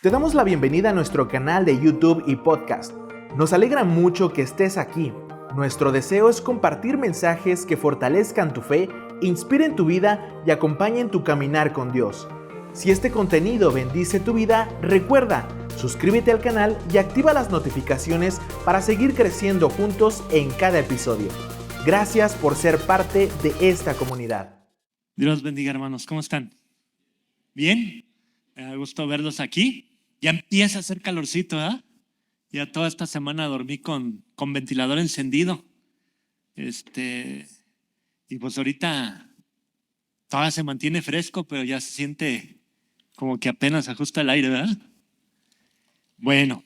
Te damos la bienvenida a nuestro canal de YouTube y podcast. Nos alegra mucho que estés aquí. Nuestro deseo es compartir mensajes que fortalezcan tu fe, inspiren tu vida y acompañen tu caminar con Dios. Si este contenido bendice tu vida, recuerda, suscríbete al canal y activa las notificaciones para seguir creciendo juntos en cada episodio. Gracias por ser parte de esta comunidad. Dios los bendiga, hermanos. ¿Cómo están? ¿Bien? Me da gusto verlos aquí. Ya empieza a hacer calorcito, ¿verdad? Ya toda esta semana dormí con ventilador encendido. Y pues ahorita todavía se mantiene fresco, pero ya se siente como que apenas ajusta el aire, ¿verdad? Bueno,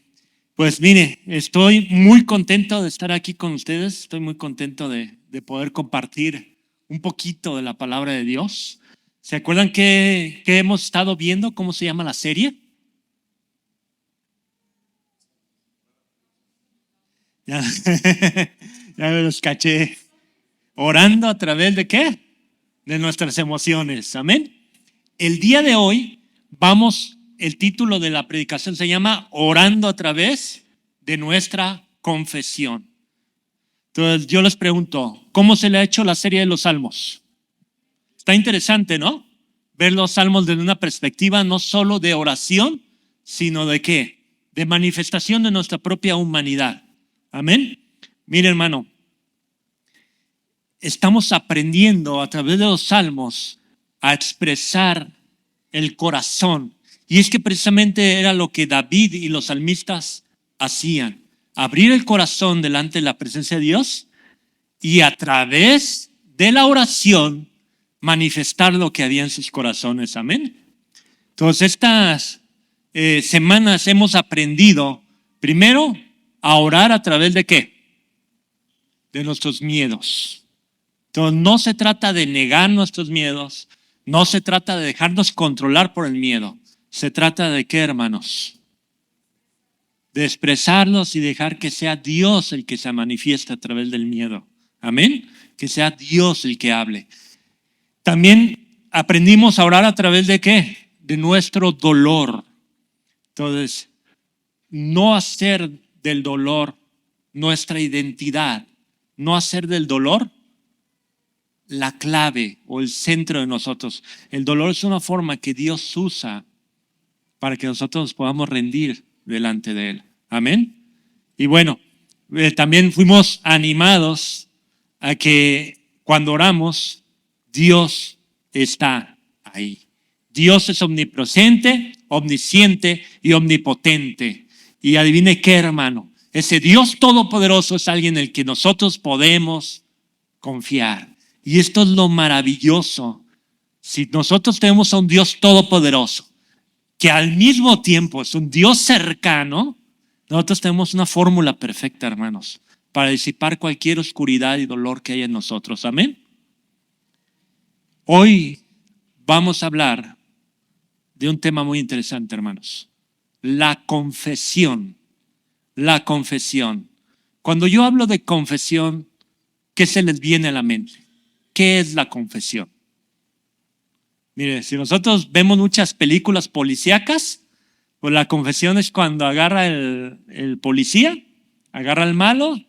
pues mire, estoy muy contento de estar aquí con ustedes. Estoy muy contento de poder compartir un poquito de la palabra de Dios. ¿Se acuerdan que hemos estado viendo? ¿Cómo se llama la serie? Ya, ya me los caché. Orando a través de ¿qué? De nuestras emociones. Amén. El día de hoy el título de la predicación se llama Orando a través de nuestra confesión. Entonces yo les pregunto, ¿cómo se le ha hecho la serie de los salmos? Está interesante, ¿no? Ver los salmos desde una perspectiva no solo de oración, sino de ¿qué? De manifestación de nuestra propia humanidad. Amén. Mire, hermano, estamos aprendiendo a través de los salmos a expresar el corazón. Y es que precisamente era lo que David y los salmistas hacían. Abrir el corazón delante de la presencia de Dios y a través de la oración manifestar lo que había en sus corazones. Amén. Entonces estas semanas hemos aprendido primero a orar a través de ¿qué? De nuestros miedos. Entonces no se trata de negar nuestros miedos, no se trata de dejarnos controlar por el miedo. Se trata de ¿qué, hermanos? De expresarlos y dejar que sea Dios el que se manifieste a través del miedo. Amén. Que sea Dios el que hable. También aprendimos a orar a través de ¿qué? De nuestro dolor. Entonces, no hacer del dolor nuestra identidad, no hacer del dolor la clave o el centro de nosotros. El dolor es una forma que Dios usa para que nosotros nos podamos rendir delante de Él. Amén. Y bueno, también fuimos animados a que cuando oramos, Dios está ahí. Dios es omnipresente, omnisciente y omnipotente. Y adivine qué, hermano, ese Dios todopoderoso es alguien en el que nosotros podemos confiar. Y esto es lo maravilloso. Si nosotros tenemos a un Dios todopoderoso, que al mismo tiempo es un Dios cercano, nosotros tenemos una fórmula perfecta, hermanos, para disipar cualquier oscuridad y dolor que haya en nosotros. Amén. Hoy vamos a hablar de un tema muy interesante, hermanos. La confesión. La confesión. Cuando yo hablo de confesión, ¿qué se les viene a la mente? ¿Qué es la confesión? Mire, si nosotros vemos muchas películas policíacas, pues la confesión es cuando agarra el policía, agarra al malo,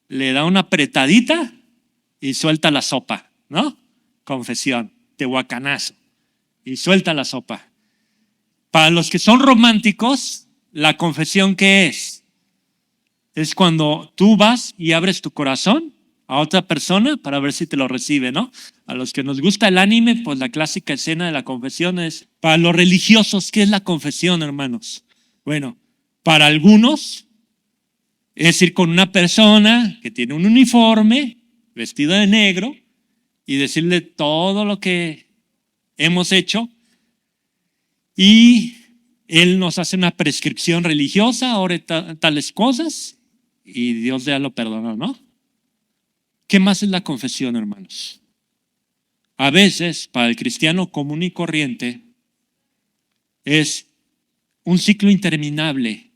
le da una apretadita y suelta la sopa, ¿no? Confesión, tehuacanazo, y suelta la sopa. Para los que son románticos, la confesión, ¿qué es? Es cuando tú vas y abres tu corazón a otra persona para ver si te lo recibe, ¿no? A los que nos gusta el anime, pues la clásica escena de la confesión es. Para los religiosos, ¿qué es la confesión, hermanos? Bueno, para algunos es ir con una persona que tiene un uniforme, vestido de negro, y decirle todo lo que hemos hecho, y él nos hace una prescripción religiosa, ore tales cosas, y Dios ya lo perdonó, ¿no? ¿Qué más es la confesión, hermanos? A veces, para el cristiano común y corriente, es un ciclo interminable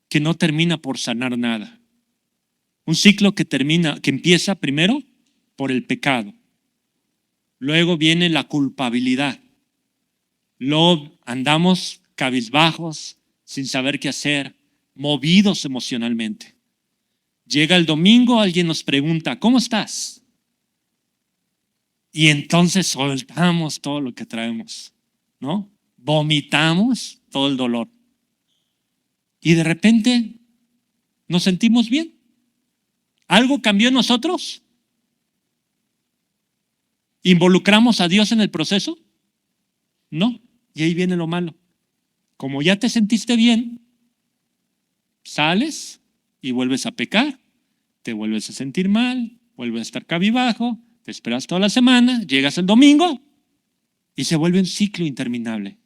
que no termina por sanar nada. Un ciclo que empieza primero por el pecado. Luego viene la culpabilidad. Luego andamos cabizbajos, sin saber qué hacer, movidos emocionalmente. Llega el domingo, alguien nos pregunta, ¿cómo estás? Y entonces soltamos todo lo que traemos, ¿no? Vomitamos todo el dolor. Y de repente nos sentimos bien. ¿Algo cambió en nosotros? ¿Involucramos a Dios en el proceso? No. Y ahí viene lo malo. Como ya te sentiste bien, sales y vuelves a pecar, te vuelves a sentir mal, vuelves a estar cabizbajo, te esperas toda la semana, llegas el domingo y se vuelve un ciclo interminable.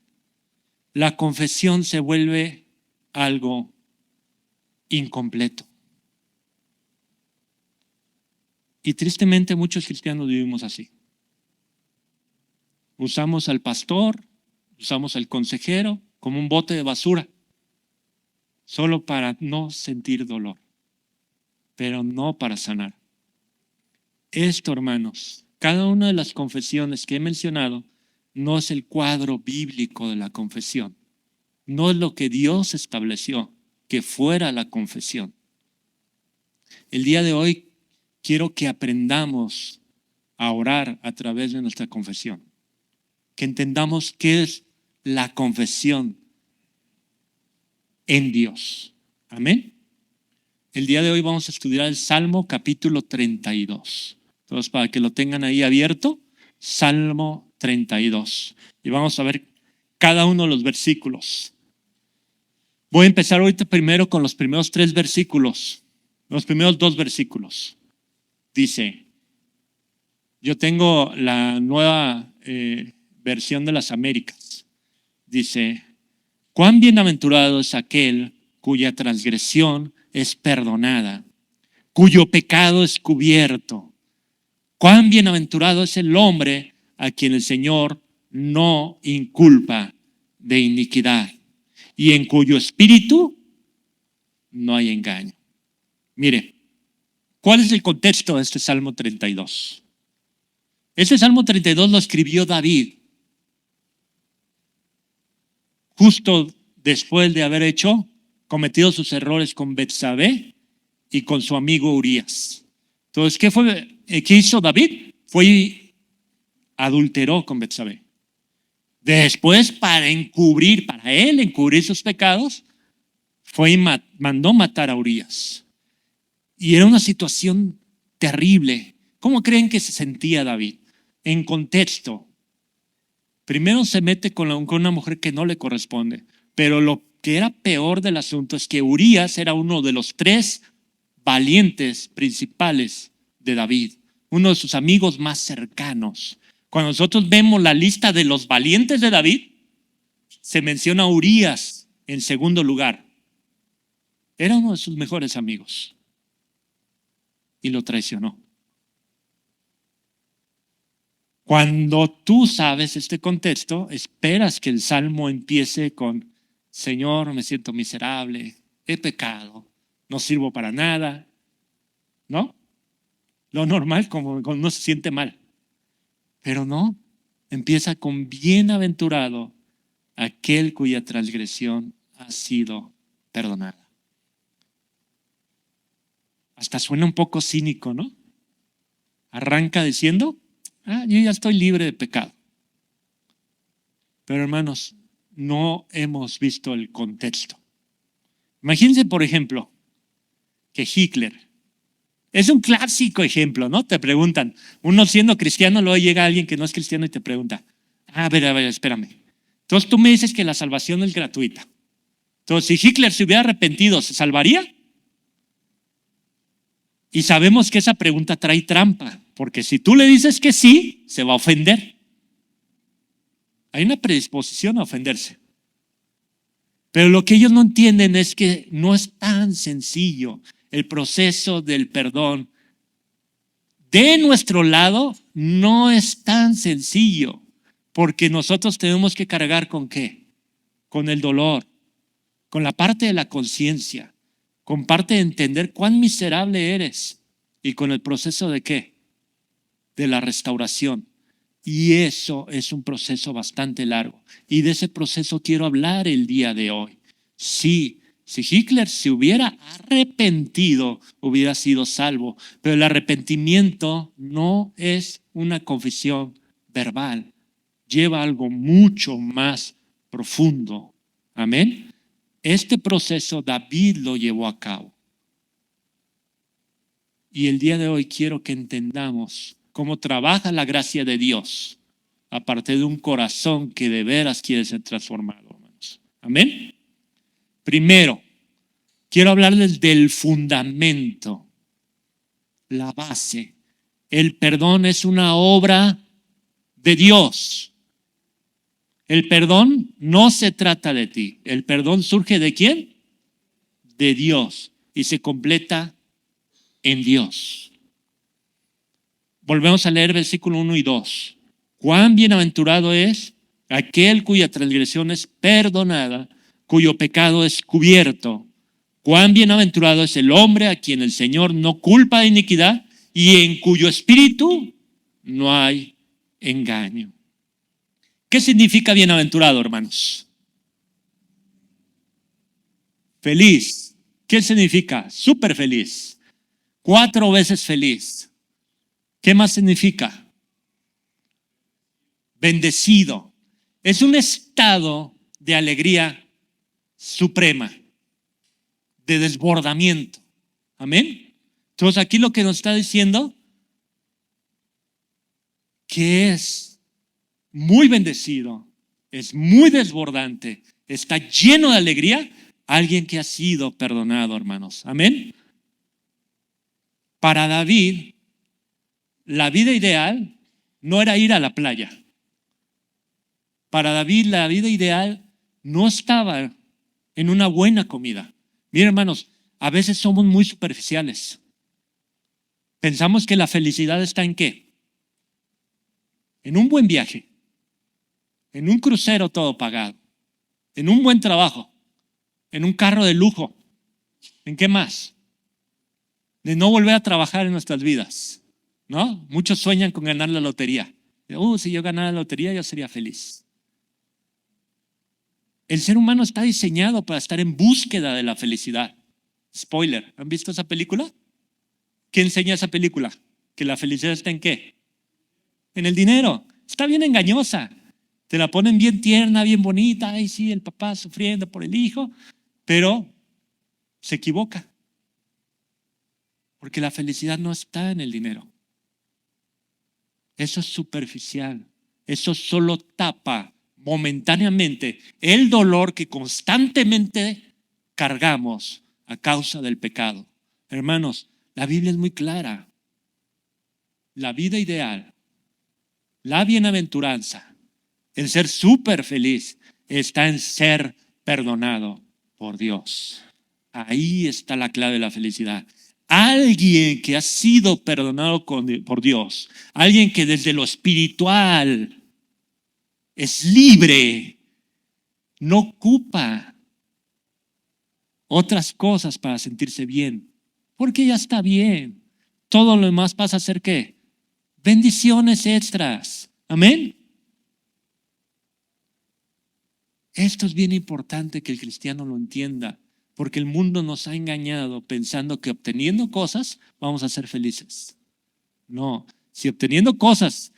La confesión se vuelve algo incompleto. Y tristemente muchos cristianos vivimos así. Usamos al pastor, usamos al consejero como un bote de basura, solo para no sentir dolor, pero no para sanar. Esto, hermanos, cada una de las confesiones que he mencionado no es el cuadro bíblico de la confesión. No es lo que Dios estableció que fuera la confesión. El día de hoy quiero que aprendamos a orar a través de nuestra confesión. Que entendamos qué es la confesión en Dios. Amén. El día de hoy vamos a estudiar el Salmo capítulo 32. Entonces, para que lo tengan ahí abierto, Salmo 32. Y vamos a ver cada uno de los versículos. Voy a empezar ahorita primero con los primeros 3 versículos. Los primeros 2 versículos. Dice, yo tengo la nueva versión de las Américas. Dice, cuán bienaventurado es aquel cuya transgresión es perdonada, cuyo pecado es cubierto. Cuán bienaventurado es el hombre a quien el Señor no inculpa de iniquidad y en cuyo espíritu no hay engaño. Mire, ¿cuál es el contexto de este Salmo 32? Este Salmo 32 lo escribió David justo después de haber cometido sus errores con Betsabé y con su amigo Urías. Entonces, ¿qué hizo David? Adulteró con Betsabé. Después, para él encubrir sus pecados, mandó matar a Urías. Y era una situación terrible. ¿Cómo creen que se sentía David? En contexto, primero se mete con una mujer que no le corresponde, pero lo que era peor del asunto es que Urías era uno de los 3 valientes principales de David, uno de sus amigos más cercanos. Cuando nosotros vemos la lista de los valientes de David, se menciona a Urías en segundo lugar. Era uno de sus mejores amigos y lo traicionó. Cuando tú sabes este contexto, esperas que el salmo empiece con: Señor, me siento miserable, he pecado, no sirvo para nada, ¿no? Lo normal, como uno se siente mal. Pero no, empieza con: bienaventurado aquel cuya transgresión ha sido perdonada. Hasta suena un poco cínico, ¿no? Arranca diciendo: yo ya estoy libre de pecado. Pero hermanos, no hemos visto el contexto. Imagínense, por ejemplo, que Hitler, es un clásico ejemplo, ¿no? Te preguntan, uno siendo cristiano, luego llega alguien que no es cristiano y te pregunta: a ver, espérame. Entonces tú me dices que la salvación es gratuita. Entonces, si Hitler se hubiera arrepentido, ¿se salvaría? Y sabemos que esa pregunta trae trampa, porque si tú le dices que sí, se va a ofender. Hay una predisposición a ofenderse. Pero lo que ellos no entienden es que no es tan sencillo el proceso del perdón. De nuestro lado no es tan sencillo, porque nosotros tenemos que cargar ¿con qué? Con el dolor, con la parte de la conciencia, con parte de entender cuán miserable eres y con el proceso ¿de qué? De la restauración. Y eso es un proceso bastante largo. Y de ese proceso quiero hablar el día de hoy. Sí, si Hitler se hubiera arrepentido, hubiera sido salvo. Pero el arrepentimiento no es una confesión verbal. Lleva algo mucho más profundo. Amén. Este proceso David lo llevó a cabo. Y el día de hoy quiero que entendamos cómo trabaja la gracia de Dios aparte de un corazón que de veras quiere ser transformado, hermanos. Amén. Primero, quiero hablarles del fundamento, la base. El perdón es una obra de Dios. El perdón no se trata de ti. El perdón surge ¿de quién? De Dios. Y se completa en Dios. Volvemos a leer versículo 1 y 2. Cuán bienaventurado es aquel cuya transgresión es perdonada, cuyo pecado es cubierto. Cuán bienaventurado es el hombre a quien el Señor no culpa de iniquidad y en cuyo espíritu no hay engaño. ¿Qué significa bienaventurado, hermanos? Feliz. ¿Qué significa? Súper feliz. 4 veces feliz. ¿Qué más significa? Bendecido. Es un estado de alegría suprema, de desbordamiento. Amén. Entonces aquí lo que nos está diciendo que es muy bendecido, es muy desbordante, está lleno de alegría, alguien que ha sido perdonado, hermanos. Amén. Para David, la vida ideal no era ir a la playa. Para David, la vida ideal no estaba en una buena comida. Miren, hermanos, a veces somos muy superficiales. Pensamos que la felicidad está ¿en qué? En un buen viaje, en un crucero todo pagado, en un buen trabajo, en un carro de lujo. ¿En qué más? De no volver a trabajar en nuestras vidas, ¿no? Muchos sueñan con ganar la lotería. Si yo ganara la lotería, yo sería feliz. El ser humano está diseñado para estar en búsqueda de la felicidad. Spoiler, ¿han visto esa película? ¿Qué enseña esa película? ¿Que la felicidad está en qué? En el dinero. Está bien engañosa. Te la ponen bien tierna, bien bonita. Ay, sí, el papá sufriendo por el hijo. Pero se equivoca. Porque la felicidad no está en el dinero. Eso es superficial. Eso solo tapa momentáneamente el dolor que constantemente cargamos a causa del pecado. Hermanos, la Biblia es muy clara. La vida ideal, la bienaventuranza, el ser súper feliz, está en ser perdonado por Dios. Ahí está la clave de la felicidad. Alguien que ha sido perdonado por Dios, alguien que desde lo espiritual es libre, no ocupa otras cosas para sentirse bien, porque ya está bien. Todo lo demás pasa a ser ¿qué? Bendiciones extras. Amén. Esto es bien importante que el cristiano lo entienda, porque el mundo nos ha engañado pensando que obteniendo cosas vamos a ser felices. No, si obteniendo cosas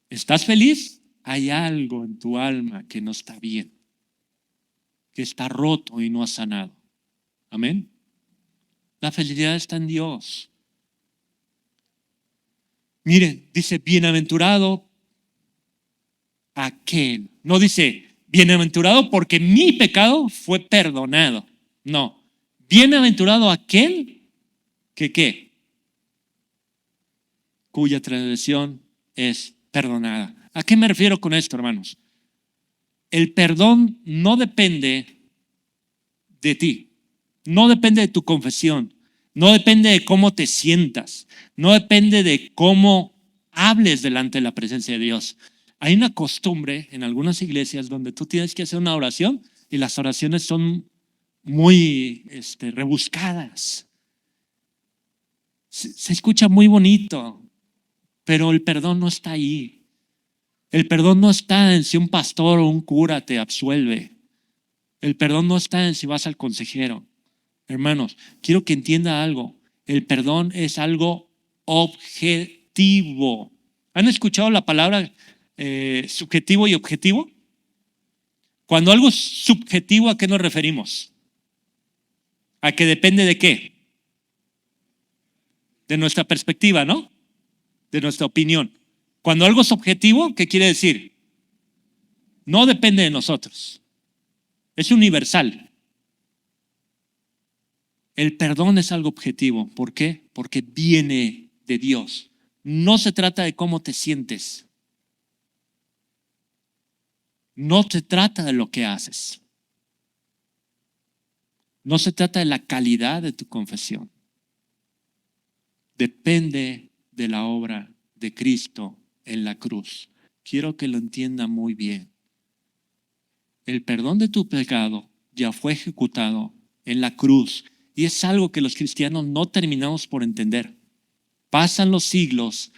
estás feliz, hay algo en tu alma que no está bien, que está roto y no ha sanado. Amén. La felicidad está en Dios. Miren, dice bienaventurado aquel. No dice bienaventurado porque mi pecado fue perdonado. No, bienaventurado aquel que ¿qué? Cuya transgresión es perdonada. ¿A qué me refiero con esto, hermanos? El perdón no depende de ti, no depende de tu confesión, no depende de cómo te sientas, no depende de cómo hables delante de la presencia de Dios. Hay una costumbre en algunas iglesias donde tú tienes que hacer una oración y las oraciones son muy rebuscadas. Se escucha muy bonito, pero el perdón no está ahí. El perdón no está en si un pastor o un cura te absuelve. El perdón no está en si vas al consejero. Hermanos, quiero que entienda algo. El perdón es algo objetivo. ¿Han escuchado la palabra subjetivo y objetivo? Cuando algo es subjetivo, ¿a qué nos referimos? ¿A que depende de qué? De nuestra perspectiva, ¿no? De nuestra opinión. Cuando algo es objetivo, ¿qué quiere decir? No depende de nosotros. Es universal. El perdón es algo objetivo. ¿Por qué? Porque viene de Dios. No se trata de cómo te sientes. No se trata de lo que haces. No se trata de la calidad de tu confesión. Depende de la obra de Cristo en la cruz. Quiero que lo entienda muy bien. El perdón de tu pecado ya fue ejecutado en la cruz y es algo que los cristianos no terminamos por entender. Pasan los siglos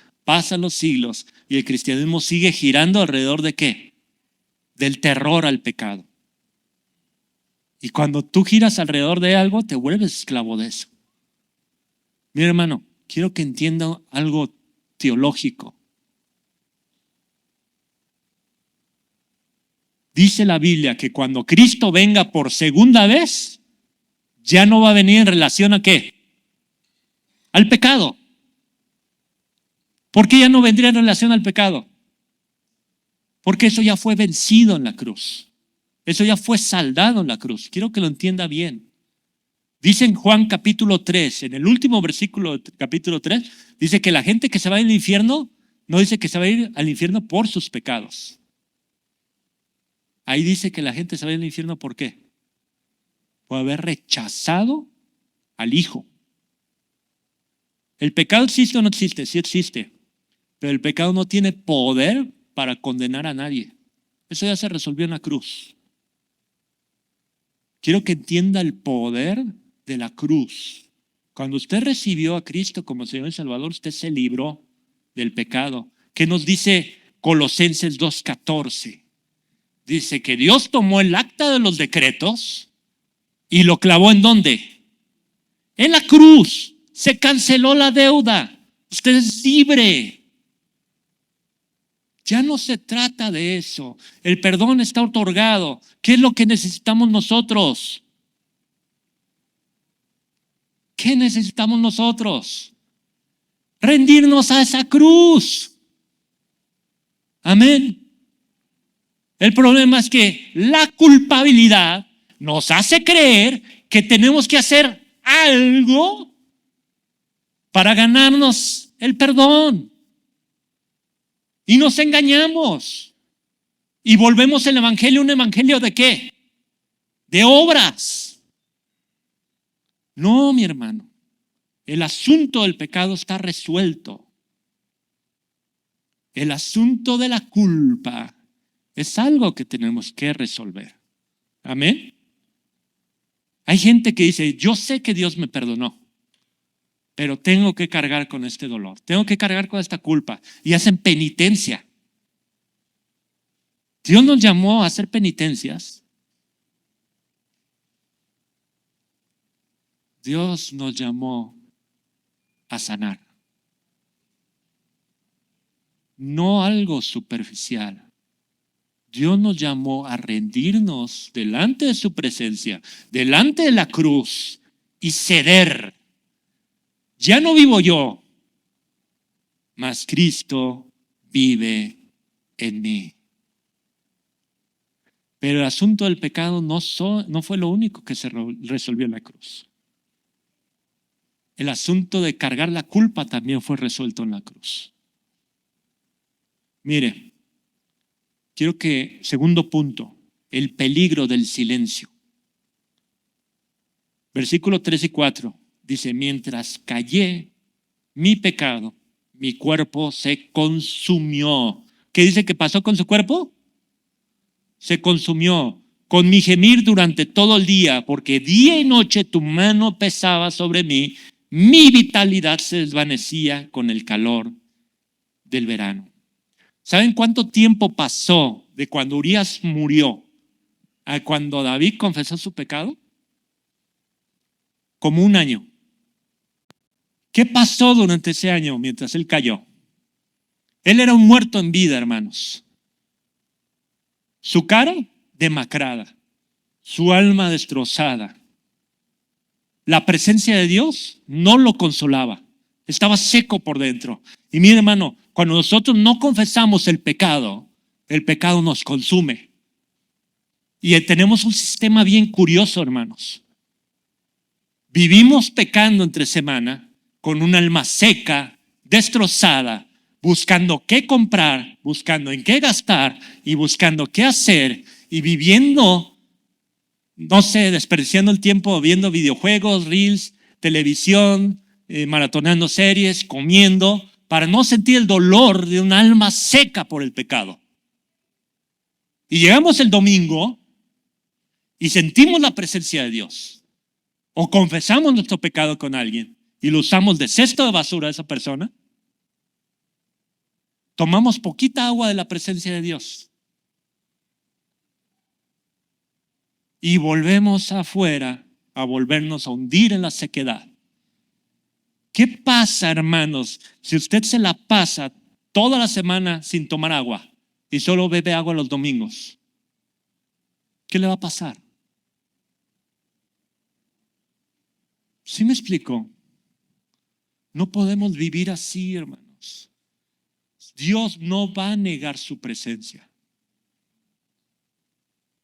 y el cristianismo sigue girando alrededor de ¿qué? Del terror al pecado. Y cuando tú giras alrededor de algo, te vuelves esclavo de eso. Mi hermano, quiero que entienda algo teológico. Dice la Biblia que cuando Cristo venga por segunda vez, ya no va a venir en relación a ¿qué? Al pecado. ¿Por qué ya no vendría en relación al pecado? Porque eso ya fue vencido en la cruz. Eso ya fue saldado en la cruz. Quiero que lo entienda bien. Dice en Juan capítulo 3, en el último versículo del capítulo 3, dice que la gente que se va al infierno, no dice que se va a ir al infierno por sus pecados. Ahí dice que la gente se va al infierno ¿por qué? Por haber rechazado al Hijo. ¿El pecado existe o no existe? Sí existe. Pero el pecado no tiene poder para condenar a nadie. Eso ya se resolvió en la cruz. Quiero que entienda el poder de la cruz. Cuando usted recibió a Cristo como Señor y Salvador, usted se libró del pecado. ¿Qué nos dice Colosenses 2:14? Dice que Dios tomó el acta de los decretos y lo clavó ¿en dónde? En la cruz. Se canceló la deuda. Usted es libre. Ya no se trata de eso. El perdón está otorgado. ¿Qué es lo que necesitamos nosotros? ¿Qué necesitamos nosotros? Rendirnos a esa cruz. Amén. El problema es que la culpabilidad nos hace creer que tenemos que hacer algo para ganarnos el perdón. Y nos engañamos. Y volvemos el evangelio un evangelio ¿de qué? De obras. No, mi hermano. El asunto del pecado está resuelto. El asunto de la culpa es algo que tenemos que resolver. Amén. Hay gente que dice, yo sé que Dios me perdonó, pero tengo que cargar con este dolor, tengo que cargar con esta culpa. Y hacen penitencia. Dios nos llamó a hacer penitencias. Dios nos llamó a sanar. No algo superficial. Dios nos llamó a rendirnos delante de su presencia, delante de la cruz y ceder. Ya no vivo yo, mas Cristo vive en mí. Pero el asunto del pecado no fue lo único que se resolvió en la cruz. El asunto de cargar la culpa también fue resuelto en la cruz. Mire, quiero que, segundo punto, el peligro del silencio. Versículos 3 y 4 dice, mientras callé mi pecado, mi cuerpo se consumió. ¿Qué dice que pasó con su cuerpo? Se consumió con mi gemir durante todo el día, porque día y noche tu mano pesaba sobre mí, mi vitalidad se desvanecía con el calor del verano. ¿Saben cuánto tiempo pasó de cuando Urías murió a cuando David confesó su pecado? Como un año. ¿Qué pasó durante ese año mientras él cayó? Él era un muerto en vida, hermanos. Su cara demacrada, su alma destrozada. La presencia de Dios no lo consolaba. Estaba seco por dentro. Y mire, hermano, cuando nosotros no confesamos el pecado nos consume. Y tenemos un sistema bien curioso, hermanos. Vivimos pecando entre semana con un alma seca, destrozada, buscando qué comprar, buscando en qué gastar y buscando qué hacer y viviendo, no sé, desperdiciando el tiempo viendo videojuegos, reels, televisión, maratonando series, comiendo, para no sentir el dolor de un alma seca por el pecado. Y llegamos el domingo y sentimos la presencia de Dios. O confesamos nuestro pecado con alguien y lo usamos de cesto de basura a esa persona. Tomamos poquita agua de la presencia de Dios. Y volvemos afuera a volvernos a hundir en la sequedad. ¿Qué pasa, hermanos, si usted se la pasa toda la semana sin tomar agua y solo bebe agua los domingos? ¿Qué le va a pasar? ¿Sí me explico? No podemos vivir así, hermanos. Dios no va a negar su presencia.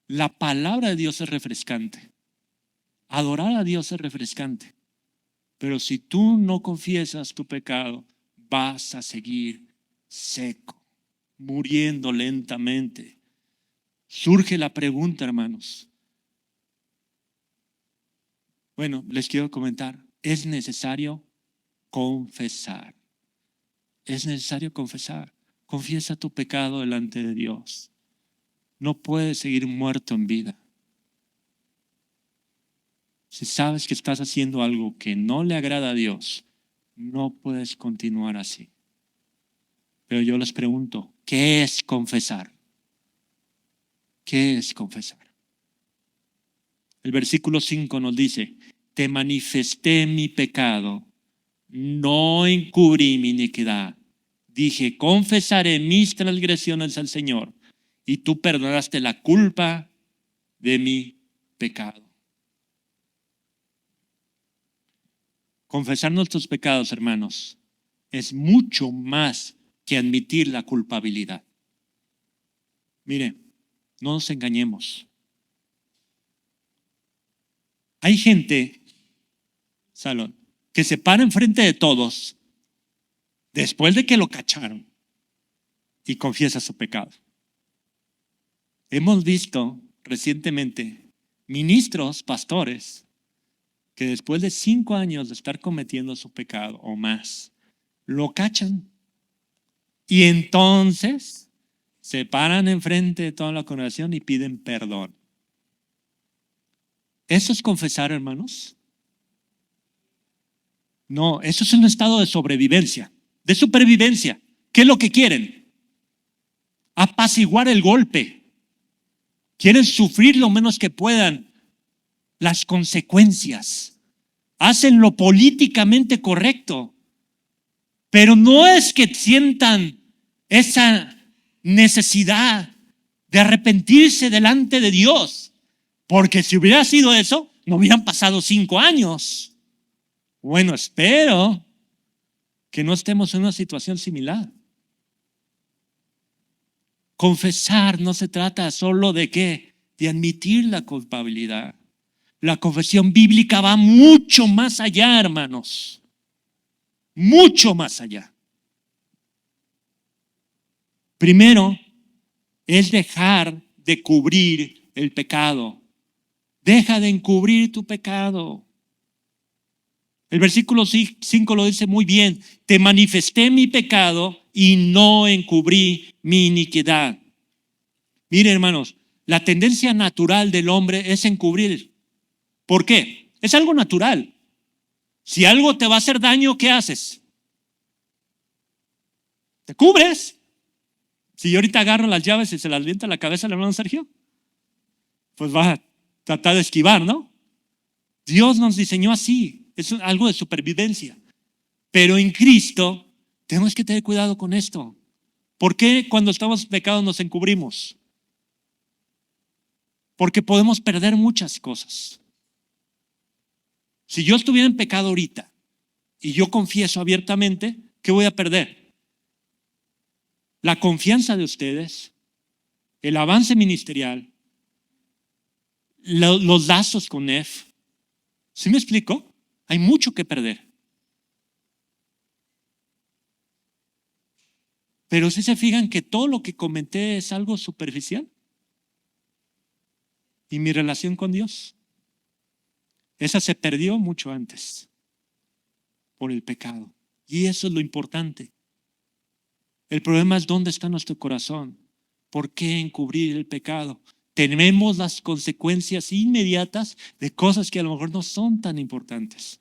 La palabra de Dios es refrescante. Adorar a Dios es refrescante. Pero si tú no confiesas tu pecado, vas a seguir seco, muriendo lentamente. Surge la pregunta, hermanos. Bueno, les quiero comentar. Es necesario confesar. Es necesario confesar. Confiesa tu pecado delante de Dios. No puedes seguir muerto en vida. Si sabes que estás haciendo algo que no le agrada a Dios, no puedes continuar así. Pero yo les pregunto, ¿qué es confesar? ¿Qué es confesar? El versículo 5 nos dice, te manifesté mi pecado, no encubrí mi iniquidad. Dije, confesaré mis transgresiones al Señor y tú perdonaste la culpa de mi pecado. Confesar nuestros pecados, hermanos, es mucho más que admitir la culpabilidad. Mire, no nos engañemos. Hay gente, Salón, que se para enfrente de todos después de que lo cacharon y confiesa su pecado. Hemos visto recientemente ministros, pastores, que después de 5 años de estar cometiendo su pecado o más, lo cachan y entonces se paran enfrente de toda la congregación y piden perdón. ¿Eso es confesar, hermanos? No, eso es un estado de sobrevivencia, de supervivencia. ¿Qué es lo que quieren? Apaciguar el golpe. Quieren sufrir lo menos que puedan las consecuencias. Hacen lo políticamente correcto. Pero no es que sientan esa necesidad de arrepentirse delante de Dios. Porque si hubiera sido eso, no hubieran pasado 5 años. Bueno, espero que no estemos en una situación similar. Confesar no se trata solo de qué, de admitir la culpabilidad. La confesión bíblica va mucho más allá, hermanos. Mucho más allá. Primero, es dejar de cubrir el pecado. Deja de encubrir tu pecado. El versículo 5 lo dice muy bien. Te manifesté mi pecado y no encubrí mi iniquidad. Miren, hermanos, la tendencia natural del hombre es encubrir. ¿Por qué? Es algo natural. Si algo te va a hacer daño, ¿qué haces? Te cubres. Si yo ahorita agarro las llaves y se las viento a la cabeza al hermano Sergio, pues va a tratar de esquivar, ¿no? Dios nos diseñó así, es algo de supervivencia. Pero en Cristo tenemos que tener cuidado con esto. ¿Por qué cuando estamos en pecado nos encubrimos? Porque podemos perder muchas cosas. Si yo estuviera en pecado ahorita y yo confieso abiertamente, ¿qué voy a perder? La confianza de ustedes, el avance ministerial, los lazos con Nef. ¿Sí me explico? Hay mucho que perder. Pero si se fijan que todo lo que comenté es algo superficial. Y mi relación con Dios, esa se perdió mucho antes por el pecado. Y eso es lo importante. El problema es dónde está nuestro corazón. ¿Por qué encubrir el pecado? Tenemos las consecuencias inmediatas de cosas que a lo mejor no son tan importantes.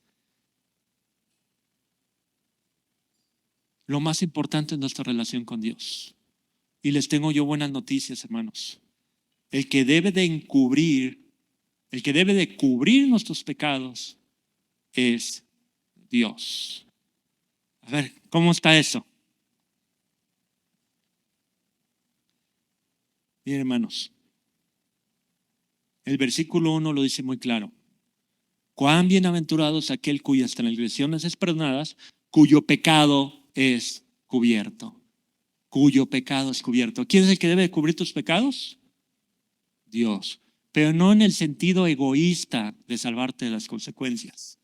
Lo más importante es nuestra relación con Dios. Y les tengo yo buenas noticias, hermanos. El que debe de cubrir nuestros pecados es Dios. A ver, ¿cómo está eso? Miren, hermanos, el versículo 1 lo dice muy claro. Cuán bienaventurado es aquel cuyas transgresiones es perdonadas, cuyo pecado es cubierto. Cuyo pecado es cubierto. ¿Quién es el que debe de cubrir tus pecados? Dios. Pero no en el sentido egoísta de salvarte de las consecuencias.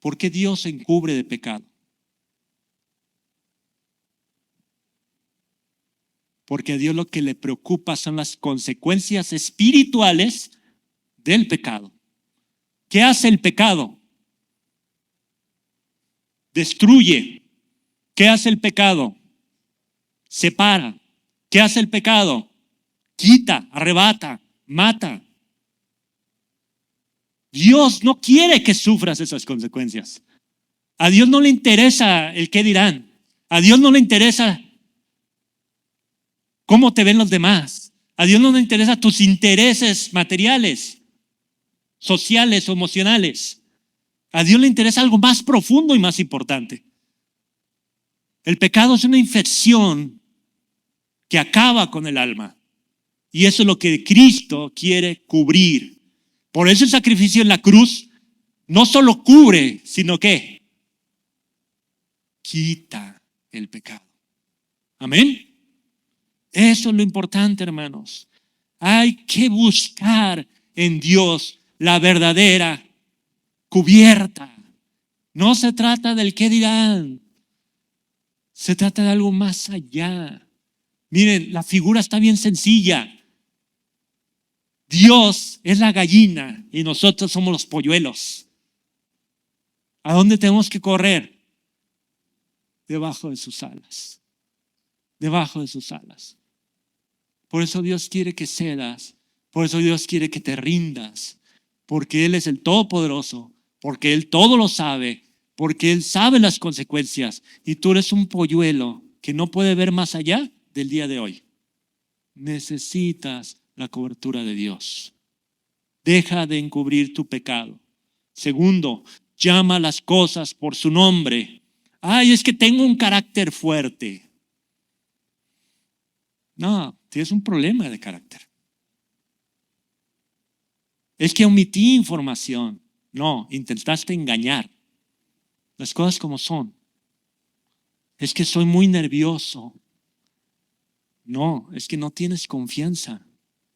¿Por qué Dios se encubre de pecado? Porque a Dios lo que le preocupa son las consecuencias espirituales del pecado. ¿Qué hace el pecado? Destruye. ¿Qué hace el pecado? Separa. ¿Qué hace el pecado? Quita, arrebata, mata. Dios no quiere que sufras esas consecuencias. A Dios no le interesa el qué dirán. A Dios no le interesa cómo te ven los demás. A Dios no le interesa tus intereses materiales, sociales o emocionales. A Dios le interesa algo más profundo y más importante. El pecado es una infección que acaba con el alma. Y eso es lo que Cristo quiere cubrir. Por eso el sacrificio en la cruz no solo cubre, sino que quita el pecado. Amén. Eso es lo importante, hermanos. Hay que buscar en Dios la verdadera cubierta. No se trata del qué dirán. Se trata de algo más allá. Miren, la figura está bien sencilla. Dios es la gallina y nosotros somos los polluelos. ¿A dónde tenemos que correr? Debajo de sus alas. Debajo de sus alas. Por eso Dios quiere que cedas. Por eso Dios quiere que te rindas. Porque Él es el Todopoderoso. Porque Él todo lo sabe. Porque Él sabe las consecuencias. Y tú eres un polluelo que no puede ver más allá del día de hoy. Necesitas la cobertura de Dios. Deja de encubrir tu pecado. Segundo, llama las cosas por su nombre. Ay, es que tengo un carácter fuerte. No, tienes un problema de carácter. Es que omití información. No, intentaste engañar. Las cosas como son. Es que soy muy nervioso. No, es que no tienes confianza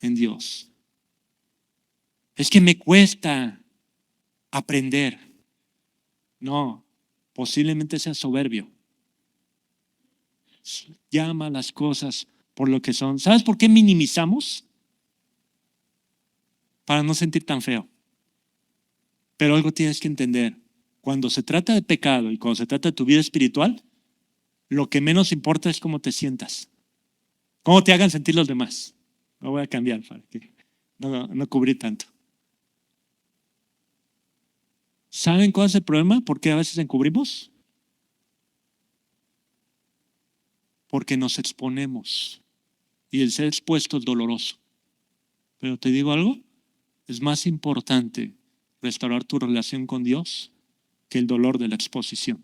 en Dios. Es que me cuesta aprender. No, posiblemente sea soberbio. Llama las cosas por lo que son. ¿Sabes por qué minimizamos? Para no sentir tan feo. Pero algo tienes que entender. Cuando se trata de pecado y cuando se trata de tu vida espiritual, lo que menos importa es cómo te sientas. Cómo te hagan sentir los demás. Lo voy a cambiar para que no cubrir tanto. ¿Saben cuál es el problema? ¿Por qué a veces encubrimos? porque nos exponemos. Y el ser expuesto es doloroso. Pero te digo algo, es más importante restaurar tu relación con Dios que el dolor de la exposición.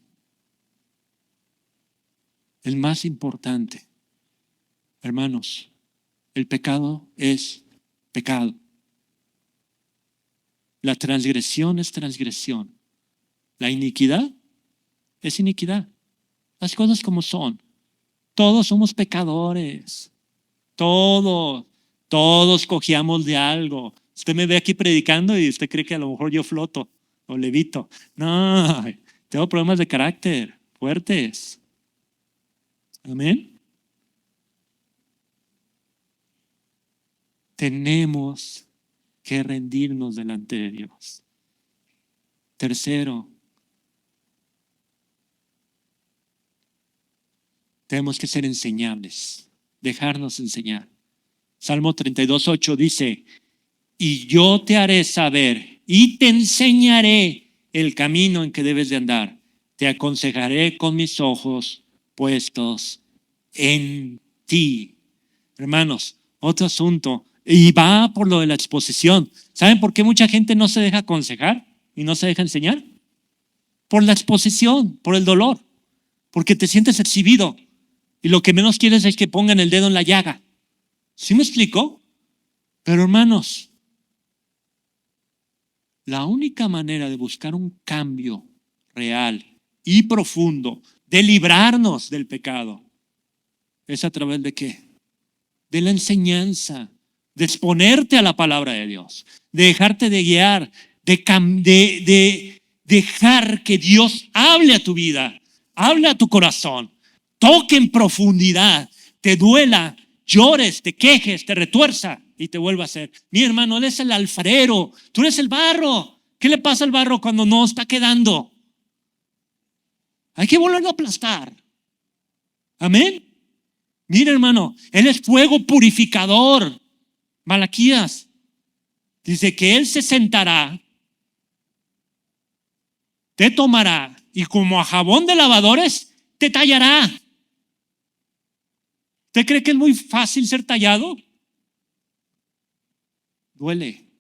Es más importante. Hermanos, el pecado es pecado. La transgresión es transgresión. La iniquidad es iniquidad. Las cosas como son. Todos somos pecadores. Todos cojeamos de algo. Usted me ve aquí predicando y usted cree que a lo mejor yo floto o levito. No, tengo problemas de carácter fuertes. Amén. Tenemos que rendirnos delante de Dios. Tercero, tenemos que ser enseñables, dejarnos enseñar. Salmo 32:8 dice, y yo te haré saber y te enseñaré el camino en que debes de andar. Te aconsejaré con mis ojos puestos en ti. Hermanos, otro asunto, y va por lo de la exposición. ¿Saben por qué mucha gente no se deja aconsejar y no se deja enseñar? Por la exposición, por el dolor, porque te sientes exhibido y lo que menos quieres es que pongan el dedo en la llaga. ¿Sí me explico? Pero hermanos, la única manera de buscar un cambio real y profundo, de librarnos del pecado, es a través de ¿qué? De la enseñanza, de exponerte a la palabra de Dios, de dejarte de guiar, de dejar que Dios hable a tu vida, hable a tu corazón, toque en profundidad, te duela, llores, te quejes, te retuerza y te vuelva a hacer. Mi hermano, él es el alfarero, tú eres el barro. ¿Qué le pasa al barro cuando no está quedando? Hay que volverlo a aplastar. Amén. Mira, hermano, él es fuego purificador. Malaquías dice que él se sentará, te tomará y como a jabón de lavadores te tallará. ¿Usted cree que es muy fácil ser tallado? Duele,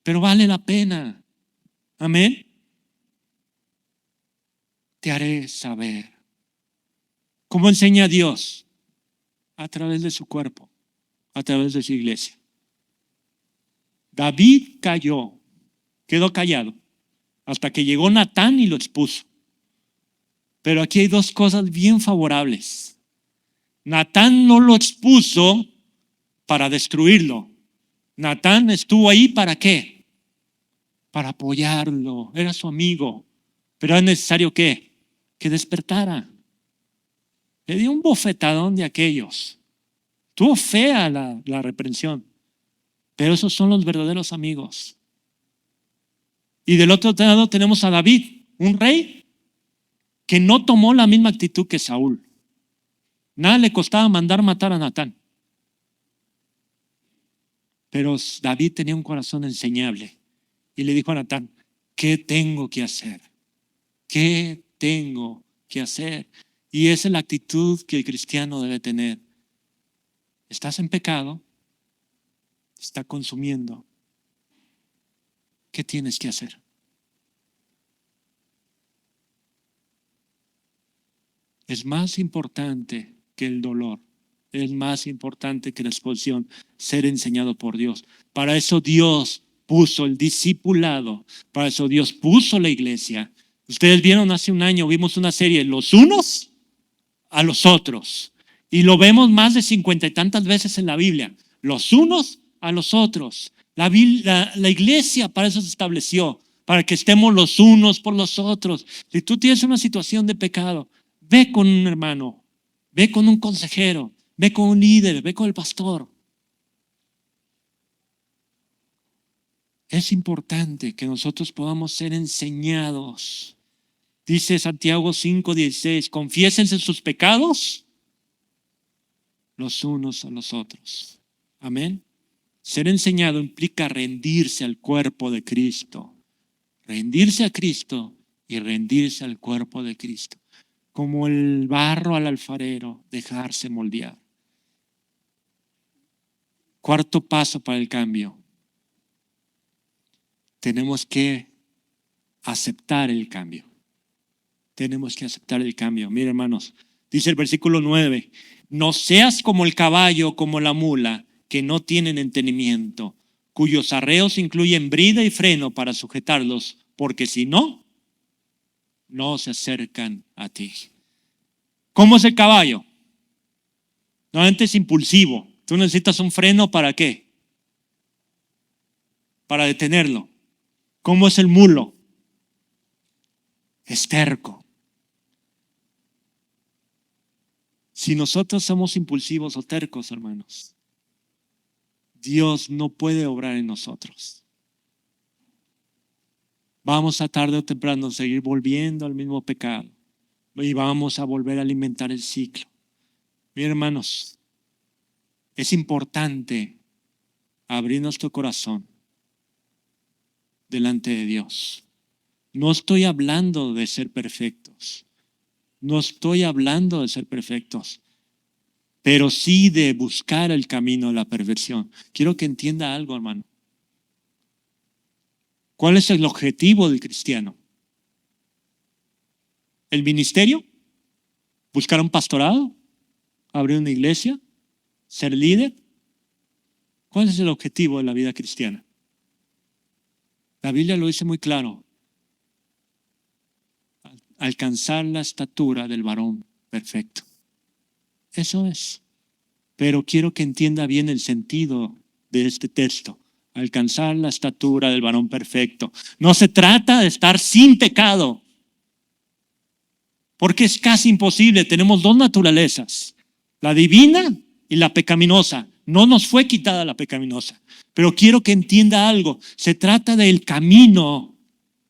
pero vale la pena. Amén. Te haré saber. ¿Cómo enseña Dios? A través de su cuerpo, a través de su iglesia. David quedó callado, hasta que llegó Natán y lo expuso. Pero aquí hay dos cosas bien favorables. Natán no lo expuso para destruirlo. Natán estuvo ahí ¿para qué? Para apoyarlo. Era su amigo. Pero era necesario ¿qué? Que despertara. Le dio un bofetadón de aquellos. Tuvo fea la reprensión. Pero esos son los verdaderos amigos. Y del otro lado tenemos a David, un rey que no tomó la misma actitud que Saúl. Nada le costaba mandar matar a Natán. Pero David tenía un corazón enseñable y le dijo a Natán, ¿qué tengo que hacer? ¿Qué tengo que hacer? Y esa es la actitud que el cristiano debe tener. ¿Estás en pecado? ¿Está consumiendo? ¿Qué tienes que hacer? Es más importante que el dolor. Es más importante que la exposición, ser enseñado por Dios. Para eso Dios puso el discipulado. Para eso Dios puso la iglesia. Ustedes vieron hace un año, vimos una serie, los unos a los otros. Y lo vemos más de 50 y tantas veces en la Biblia. Los unos a los otros. La iglesia para eso se estableció, para que estemos los unos por los otros. Si tú tienes una situación de pecado, ve con un hermano, ve con un consejero, ve con un líder, ve con el pastor. Es importante que nosotros podamos ser enseñados. Dice Santiago 5:16, confiésense sus pecados los unos a los otros. Amén. Ser enseñado implica rendirse al cuerpo de Cristo. Rendirse a Cristo y rendirse al cuerpo de Cristo. como el barro al alfarero, dejarse moldear. Cuarto paso para el cambio. Tenemos que aceptar el cambio. Tenemos que aceptar el cambio. Miren, hermanos, dice el versículo 9, no seas como el caballo, como la mula, que no tienen entendimiento, cuyos arreos incluyen brida y freno para sujetarlos, porque si no, no se acercan a ti. ¿Cómo es el caballo? Normalmente es impulsivo. Tú necesitas un freno ¿para qué? Para detenerlo. ¿Cómo es el mulo? Es terco. Si nosotros somos impulsivos o tercos, hermanos, Dios no puede obrar en nosotros. Vamos a tarde o temprano seguir volviendo al mismo pecado y vamos a volver a alimentar el ciclo. Mis hermanos, es importante abrir nuestro corazón delante de Dios. No estoy hablando de ser perfectos. No estoy hablando de ser perfectos, pero sí de buscar el camino de la perfección. Quiero que entienda algo, hermano. ¿Cuál es el objetivo del cristiano? ¿El ministerio? ¿Buscar un pastorado? ¿Abrir una iglesia? ¿Ser líder? ¿Cuál es el objetivo de la vida cristiana? La Biblia lo dice muy claro. Alcanzar la estatura del varón perfecto. Eso es. Pero quiero que entienda bien el sentido de este texto. Alcanzar la estatura del varón perfecto. No se trata de estar sin pecado, porque es casi imposible. Tenemos dos naturalezas, la divina y la pecaminosa. No nos fue quitada la pecaminosa, pero quiero que entienda algo. Se trata del camino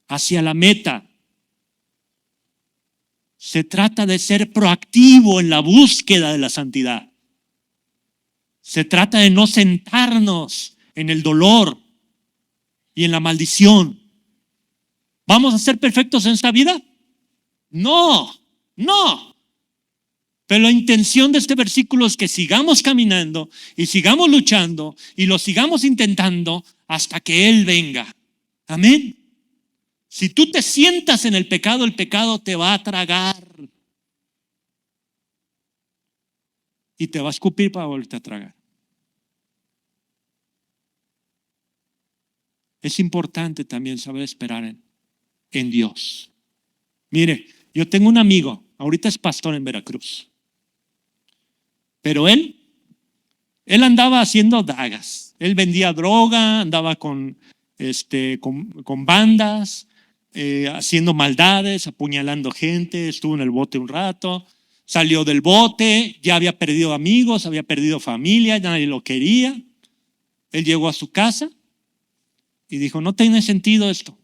hacia la meta. Se trata de ser proactivo en la búsqueda de la santidad. Se trata de no sentarnos en el dolor y en la maldición. ¿Vamos a ser perfectos en esta vida? No. Pero la intención de este versículo es que sigamos caminando y sigamos luchando y lo sigamos intentando hasta que Él venga. Amén. Si tú te sientas en el pecado te va a tragar. Y te va a escupir para volverte a tragar. Es importante también saber esperar en Dios. Mire, yo tengo un amigo, ahorita es pastor en Veracruz. Pero él andaba haciendo dagas. Él vendía droga, andaba con bandas, haciendo maldades, apuñalando gente, estuvo en el bote un rato, salió del bote, ya había perdido amigos, había perdido familia, ya nadie lo quería. Él llegó a su casa y dijo, no tiene sentido esto.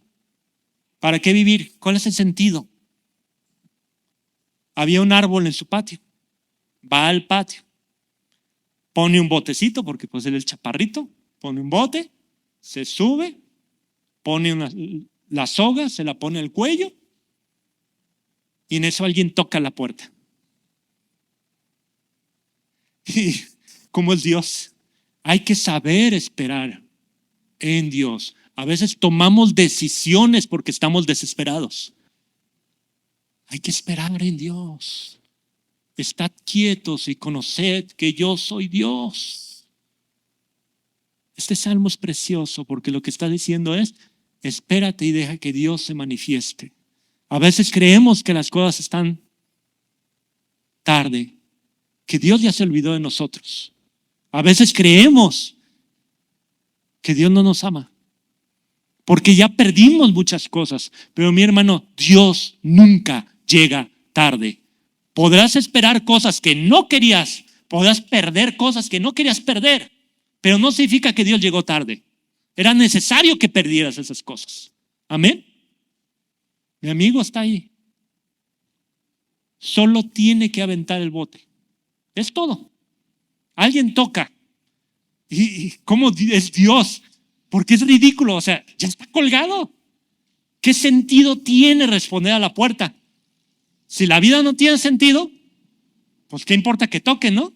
¿Para qué vivir? ¿Cuál es el sentido? Había un árbol en su patio. Va al patio, pone un botecito, porque pues él es el chaparrito, pone un bote, se sube, pone la soga, se la pone al cuello y en eso alguien toca la puerta. Y ¿cómo es Dios? Hay que saber esperar en Dios. A veces tomamos decisiones porque estamos desesperados. Hay que esperar en Dios. Estad quietos y conoced que yo soy Dios. Este salmo es precioso porque lo que está diciendo es, espérate y deja que Dios se manifieste. A veces creemos que las cosas están tarde, que Dios ya se olvidó de nosotros. A veces creemos que Dios no nos ama, porque ya perdimos muchas cosas. Pero mi hermano, Dios nunca llega tarde. Podrás esperar cosas que no querías, podrás perder cosas que no querías perder, pero no significa que Dios llegó tarde. Era necesario que perdieras esas cosas. Amén. Mi amigo está ahí. Solo tiene que aventar el bote. Es todo. Alguien toca. ¿Y cómo es Dios? Porque es ridículo. O sea, ya está colgado. ¿Qué sentido tiene responder a la puerta? Si la vida no tiene sentido, pues qué importa que toque, ¿no?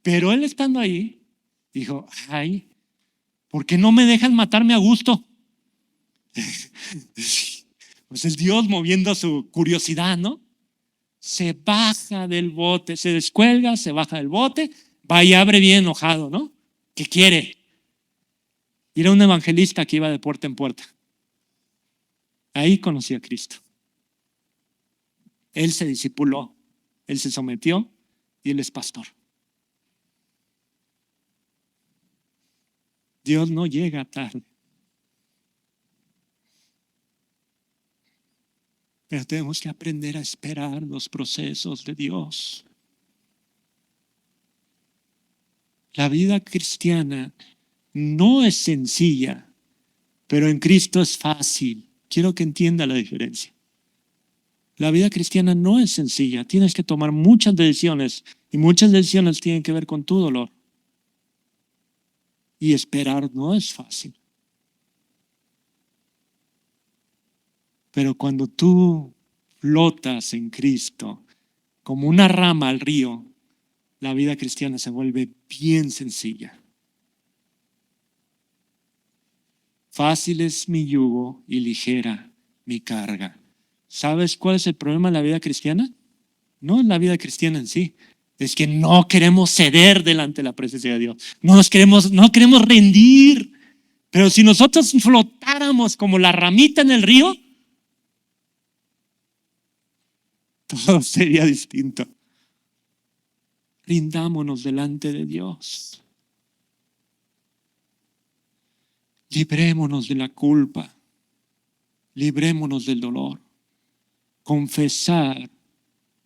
Pero él estando ahí, dijo, ay, ¿por qué no me dejan matarme a gusto? Pues es Dios moviendo su curiosidad, ¿no? Se baja del bote, se descuelga, se baja del bote, va y abre bien enojado, ¿no? ¿Qué quiere? Y era un evangelista que iba de puerta en puerta. Ahí conocí a Cristo. Él se discipuló, él se sometió y él es pastor. Dios no llega tarde. Pero tenemos que aprender a esperar los procesos de Dios. La vida cristiana no es sencilla, pero en Cristo es fácil. Quiero que entienda la diferencia. La vida cristiana no es sencilla. Tienes que tomar muchas decisiones y muchas decisiones tienen que ver con tu dolor. Y esperar no es fácil. Pero cuando tú flotas en Cristo como una rama al río, la vida cristiana se vuelve bien sencilla. Fácil es mi yugo y ligera mi carga. ¿Sabes cuál es el problema de la vida cristiana? No es la vida cristiana en sí. Es que no queremos ceder delante de la presencia de Dios. No queremos rendir. Pero si nosotros flotáramos como la ramita en el río, todo sería distinto. Rindámonos delante de Dios. Librémonos de la culpa. Librémonos del dolor. Confesar,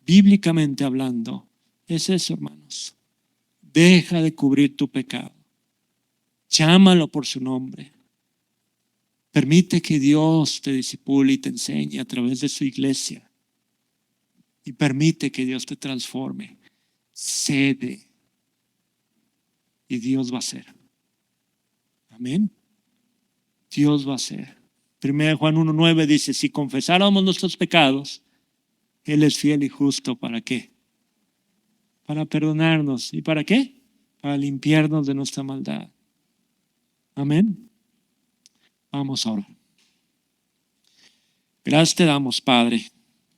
bíblicamente hablando, es eso, hermanos. Deja de cubrir tu pecado. Llámalo por su nombre. Permite que Dios te disipule y te enseñe a través de su iglesia. Y permite que Dios te transforme. Cede. Y Dios va a hacer. Amén. Dios va a hacer. 1 Juan 1:9 dice, si confesáramos nuestros pecados, Él es fiel y justo. ¿Para qué? Para perdonarnos. ¿Y para qué? Para limpiarnos de nuestra maldad. Amén. Vamos a orar. Gracias te damos, Padre.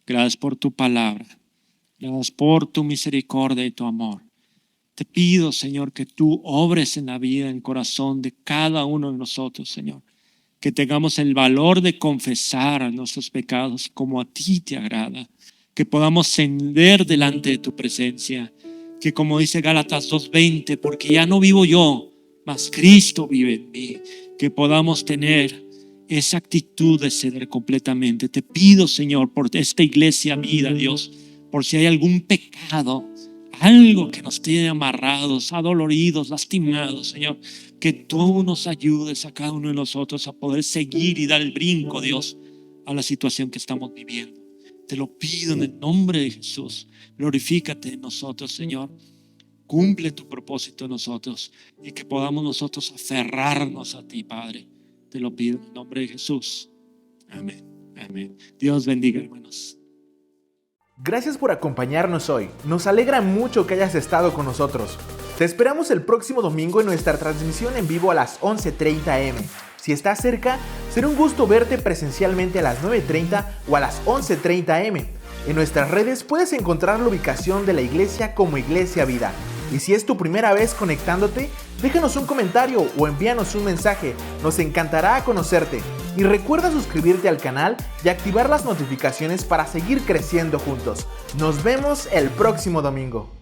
Gracias por tu palabra. Gracias por tu misericordia y tu amor. Te pido, Señor, que tú obres en la vida, en el corazón de cada uno de nosotros, Señor. Que tengamos el valor de confesar nuestros pecados como a ti te agrada. Que podamos ascender delante de tu presencia. Que como dice Gálatas 2:20, porque ya no vivo yo, mas Cristo vive en mí. Que podamos tener esa actitud de ceder completamente. Te pido, Señor, por esta iglesia vida, Dios, por si hay algún pecado, algo que nos tiene amarrados, adoloridos, lastimados, Señor, que tú nos ayudes a cada uno de nosotros a poder seguir y dar el brinco, Dios, a la situación que estamos viviendo. Te lo pido en el nombre de Jesús. Glorifícate en nosotros, Señor. Cumple tu propósito en nosotros y que podamos nosotros aferrarnos a ti, Padre. Te lo pido en el nombre de Jesús. Amén. Amén. Dios bendiga, hermanos. Gracias por acompañarnos hoy. Nos alegra mucho que hayas estado con nosotros. Te esperamos el próximo domingo en nuestra transmisión en vivo a las 11:30 am. Si estás cerca, será un gusto verte presencialmente a las 9:30 o a las 11:30 am. En nuestras redes puedes encontrar la ubicación de la iglesia como Iglesia Vida. Y si es tu primera vez conectándote, déjanos un comentario o envíanos un mensaje. Nos encantará conocerte. Y recuerda suscribirte al canal y activar las notificaciones para seguir creciendo juntos. Nos vemos el próximo domingo.